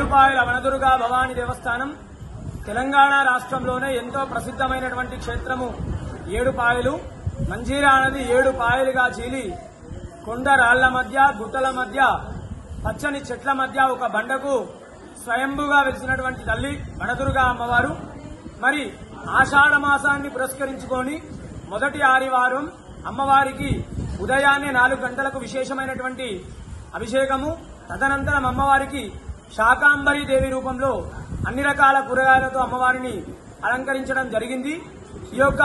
ఏడుపాయల వనదుర్గా భవానీ దేవస్థానం తెలంగాణ రాష్ట్రంలోనే ఎంతో ప్రసిద్ధమైనటువంటి క్షేత్రము. ఏడుపాయలు మంజీరా నది 7 పాయలుగా చీలి కొండ రాళ్ల మధ్య గుట్టల మధ్య పచ్చని చెట్ల మధ్య ఒక బండకు స్వయంభుగా వెలిసినటువంటి తల్లి వనదుర్గా అమ్మవారు. మరి ఆషాఢ మాసాన్ని పురస్కరించుకొని మొదటి ఆదివారం అమ్మవారికి ఉదయాన్నే 4 గంటలకు విశేషమైనటువంటి అభిషేకము. తదనంతరం అమ్మవారికి శాకాంబరీ దేవి రూపంలో అన్ని రకాల కూరగాయలతో అమ్మవారిని అలంకరించడం జరిగింది. ఈ యొక్క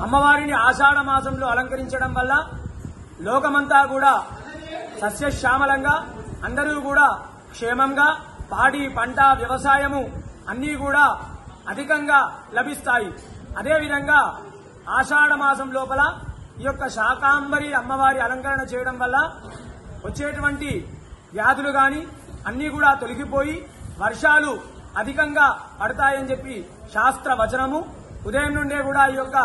అమ్మవారిని ఆషాఢ మాసంలో అలంకరించడం వల్ల లోకమంతా కూడా సస్యశ్యామలంగా, అందరూ కూడా క్షేమంగా, పాడి పంట వ్యవసాయము అన్నీ కూడా అధికంగా లభిస్తాయి. అదేవిధంగా ఆషాఢ మాసం లోపల ఈ యొక్క శాకాంబరి అమ్మవారి అలంకరణ చేయడం వల్ల వచ్చేటువంటి వ్యాధులు గాని అన్నీ కూడా తొలగిపోయి వర్షాలు అధికంగా పడతాయని చెప్పి శాస్త్ర వచనము. ఉదయం నుండే కూడా ఈ యొక్క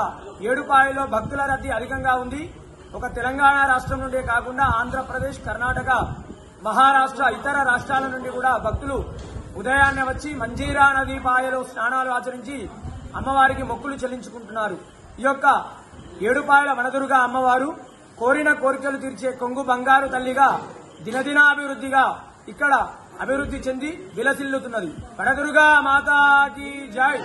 ఏడుపాయలో భక్తుల రద్దీ అధికంగా ఉంది. ఒక తెలంగాణ రాష్ట్రం నుండే కాకుండా ఆంధ్రప్రదేశ్, కర్ణాటక, మహారాష్ట్ర, ఇతర రాష్ట్రాల నుండి కూడా భక్తులు ఉదయాన్నే వచ్చి మంజీరా నదీ పాయలో స్నానాలు ఆచరించి అమ్మవారికి మొక్కులు చెల్లించుకుంటున్నారు. ఈ యొక్క ఏడుపాయల వనదుర్గా అమ్మవారు కోరిన కోరికలు తీర్చే కొంగు బంగారు తల్లిగా దినదినాభివృద్ధిగా ఇక్కడ అభివృద్ధి చెంది విలసిల్లుతున్నది. వనదుర్గా మాతాకి జై.